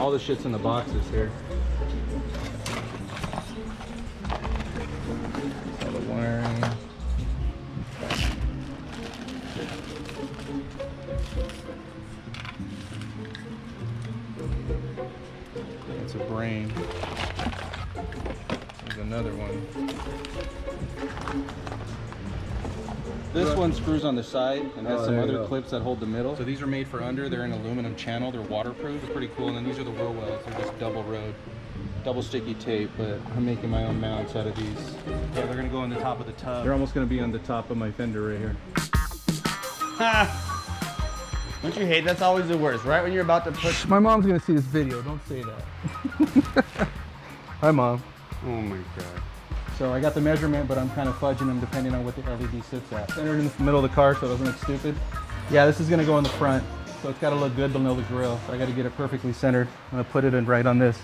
All the shit's in the boxes here. All the wiring. It's a brain. There's another one. This one screws on the side and has some other clips that hold the middle. So these are made for under. They're in aluminum channel. They're waterproof. They're pretty cool. And then these are the wheel wells. They're just double road, double sticky tape. But I'm making my own mounts out of these. Yeah, they're gonna go on the top of the tub. They're almost gonna be on the top of my fender right here. Don't you hate? That's always the worst, right? When you're about to push. My mom's gonna see this video. Don't say that. Hi, Mom. Oh my God. So I got the measurement, but I'm kind of fudging them depending on what the LED sits at. Centered in the middle of the car so it doesn't look stupid. Yeah, this is gonna go in the front. So it's gotta look good below the grill. So I gotta get it perfectly centered. I'm gonna put it in right on this.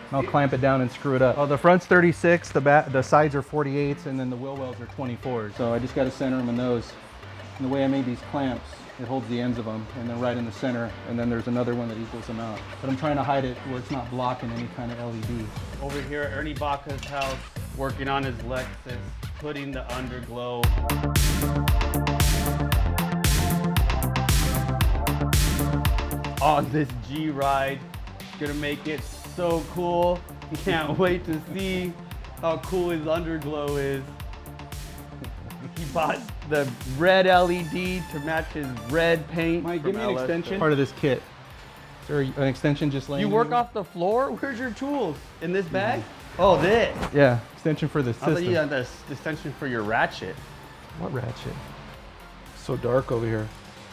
And I'll clamp it down and screw it up. Oh, the front's 36, the sides are 48s, and then the wheel wells are 24s. So I just gotta center them in those. And the way I made these clamps, it holds the ends of them, and then right in the center, and then there's another one that equals them out. But I'm trying to hide it where it's not blocking any kind of LED. Over here at Ernie Baca's house, working on his Lexus, putting the underglow. On this G ride, gonna make it so cool. Can't wait to see how cool his underglow is. He bought the red LED to match his red paint. Mike, give me an extension. Part of this kit. Is there an extension just laying You there? work off the floor? Where's your tools? In this bag? Oh, this. Yeah, extension for the system. I thought you had the extension for your ratchet. What ratchet? So dark over here.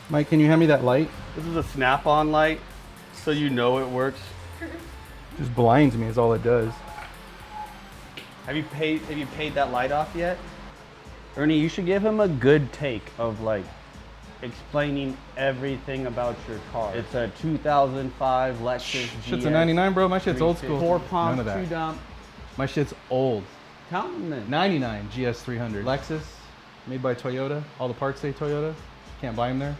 Mike, can you hand me that light? This is a snap-on light, so you know it works. Just blinds me is all it does. Have you paid that light off yet? Ernie, you should give him a good take of like explaining everything about your car. It's a 2005 Lexus GS. Shit's a 99, bro. My shit's old school. 4 pump, None of that. 2 dump. My shit's old. Count them then. 99 GS 300. Lexus, made by Toyota. All the parts say Toyota. Can't buy them there.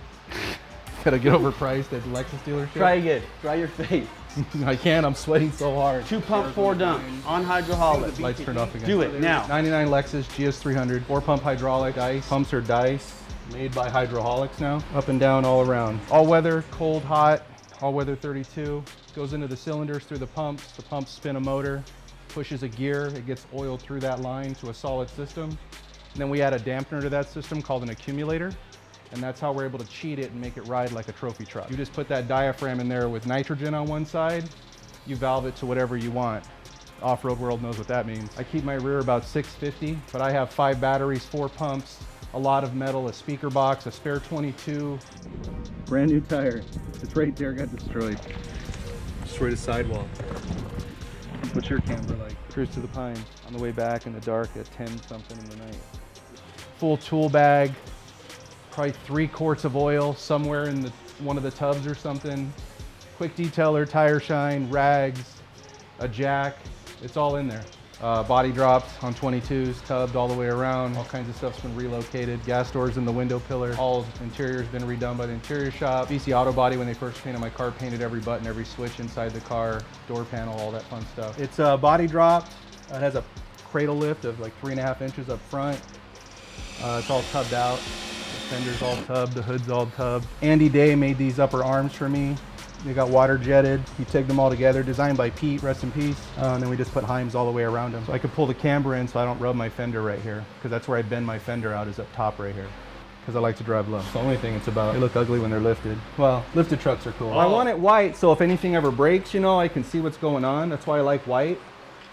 Gotta get overpriced at the Lexus dealership. Try again. Dry your face. I can't. I'm sweating so hard. 2 pump, 4 dump on hydraulic. Lights turned off again. Do it now. 99 Lexus GS 300. 4 pump hydraulic dice. Pumps are dice. Made by Hydraulics now. Up and down all around. All weather, cold, hot. All weather 32. Goes into the cylinders through the pumps. The pumps spin a motor. Pushes a gear. It gets oil through that line to a solid system. And then we add a dampener to that system called an accumulator. And that's how we're able to cheat it and make it ride like a trophy truck. You just put that diaphragm in there with nitrogen on one side, you valve it to whatever you want. Off-road world knows what that means. I keep my rear about 650, but I have 5 batteries, 4 pumps, a lot of metal, a speaker box, a spare 22. Brand new tire. It's right there, got destroyed. Destroyed a sidewall. What's your camera like? Cruise to the Pines on the way back in the dark at 10 something in the night. Full tool bag. Probably 3 quarts of oil somewhere in one of the tubs or something. Quick detailer, tire shine, rags, a jack. It's all in there. Body drops on 22s, tubbed all the way around. All kinds of stuff's been relocated. Gas doors in the window pillar. All interior's been redone by the interior shop. BC Auto Body, when they first painted my car, painted every button, every switch inside the car, door panel, all that fun stuff. It's body dropped. It has a cradle lift of like 3.5 inches up front. It's all tubbed out. The fender's all tubbed, the hood's all tubbed. Andy Day made these upper arms for me. They got water jetted. He tagged them all together, designed by Pete, rest in peace. And then we just put Heims all the way around them. So I could pull the camber in so I don't rub my fender right here, because that's where I bend my fender out, is up top right here. Because I like to drive low. It's the only thing it's about. They look ugly when they're lifted. Well, lifted trucks are cool. I want it white, so if anything ever breaks, you know, I can see what's going on. That's why I like white.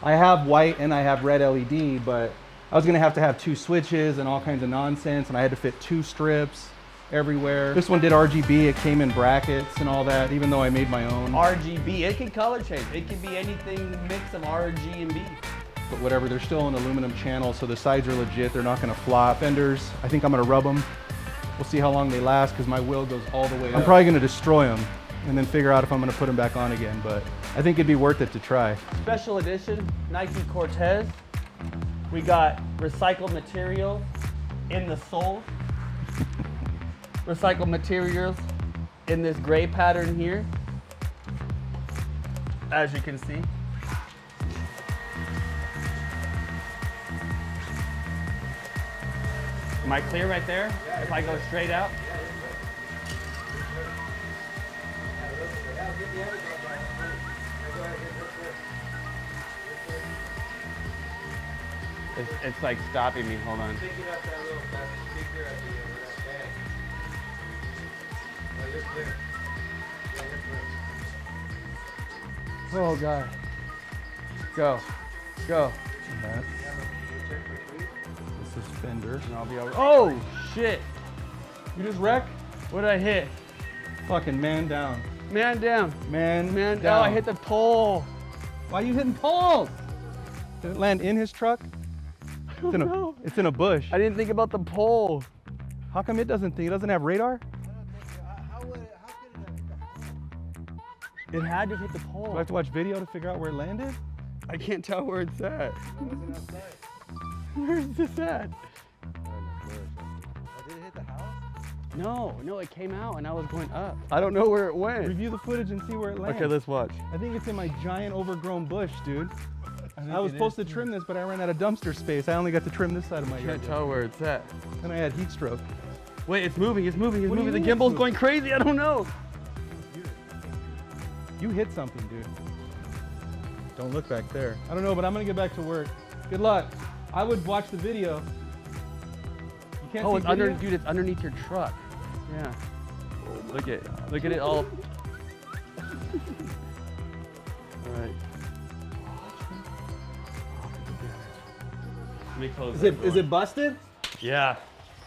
I have white and I have red LED, but I was gonna have to have 2 switches and all kinds of nonsense, and I had to fit 2 strips everywhere. This one did RGB, it came in brackets and all that, even though I made my own. RGB, it can color change. It can be anything mix of RG and B. But whatever, they're still an aluminum channel, so the sides are legit, they're not gonna flop. Fenders, I think I'm gonna rub them. We'll see how long they last, because my wheel goes all the way up. I'm probably gonna destroy them and then figure out if I'm gonna put them back on again, but I think it'd be worth it to try. Special edition, Nike Cortez. We got recycled materials in the sole. Recycled materials in this gray pattern here. as you can see. Am I clear right there? If I go straight out? It's like stopping me. Hold on. Oh God. Go. Go. That. The suspender. And I'll be over. Oh shit! You just wreck? What did I hit? Fucking man down. Man down. Man Man down. Oh, I hit the pole. Why are you hitting poles? Did it land in his truck? It's in a, it's in a bush. I didn't think about the pole. How come it doesn't think? It doesn't have radar? It had to hit the pole. Do I have to watch video to figure out where it landed? I can't tell where it's at. Where's this at? Did it hit the house? No, it came out and I was going up. I don't know where it went. Review the footage and see where it lands. Okay, let's watch. I think it's in my giant overgrown bush, dude. I was supposed to trim this, but I ran out of dumpster space. I only got to trim this side of my yard. Can't tell where it's at. And I had heat stroke. Wait, it's moving, it's moving, it's What do you moving. The mean it's gimbal's moving? going crazy, I don't know. You hit something, dude. Don't look back there. I don't know, but I'm gonna get back to work. Good luck. I would watch the video. You can't Oh, see it's video? dude, it's underneath your truck. Yeah. Look at it all. All right. Let me close that door. Is it busted? Yeah.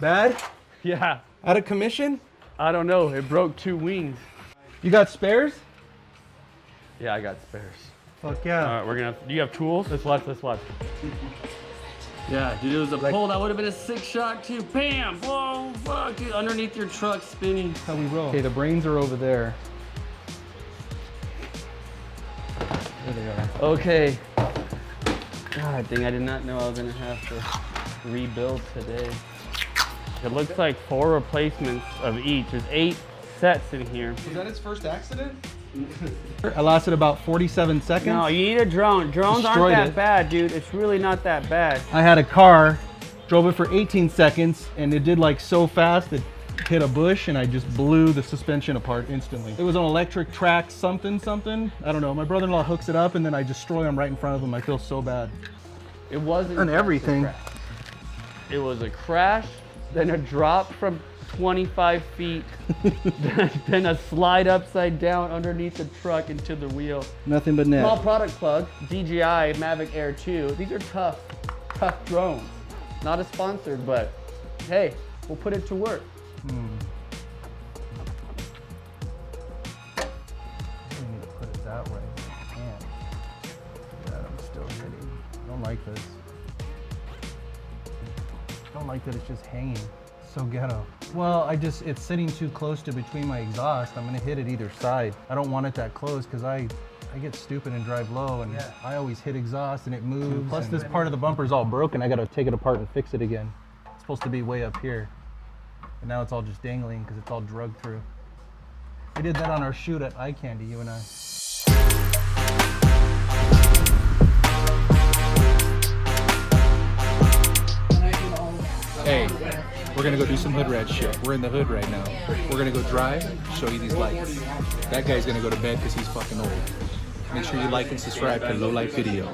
Bad? Yeah. Out of commission? I don't know. It broke 2 wings. You got spares? Yeah, I got spares. Fuck yeah. All right, we're gonna. Do you have tools? Let's watch. Yeah, dude, it was a pole. That would have been a 6-shot too. Bam! Whoa, fuck, dude, underneath your truck, spinning. That's how we roll. Okay, the brains are over there. There they are. Okay. God dang, I did not know I was gonna have to rebuild today. It looks like 4 replacements of each. There's 8 sets in here. Was that its first accident? I lasted about 47 seconds. No, you need a drone. Drones Destroyed aren't that it. bad, dude. It's really not that bad. I had a car, drove it for 18 seconds, and it did like so fast it hit a bush and I just blew the suspension apart instantly. It was an electric track something. I don't know. My brother-in-law hooks it up and then I destroy him right in front of him. I feel so bad. It wasn't And just a everything. crash. It was a crash, then a drop from 25 feet, then a slide upside down underneath the truck into the wheel. Nothing but net. Small product plug, DJI Mavic Air 2. These are tough drones. Not a sponsor, but hey, we'll put it to work. I need to put it that way. I can't. That I'm still hitting. I don't like this. I don't like that it's just hanging. So ghetto. Well, it's sitting too close to between my exhaust. I'm gonna hit it either side. I don't want it that close because I get stupid and drive low and I always hit exhaust and it moves. Plus this part of the bumper is all broken. I gotta take it apart and fix it again. It's supposed to be way up here. And now it's all just dangling because it's all drugged through. We did that on our shoot at Eye Candy, you and I. Hey, we're gonna go do some hood rat shit. We're in the hood right now. We're gonna go drive, show you these lights. That guy's gonna go to bed because he's fucking old. Make sure you like and subscribe to Low Life Video.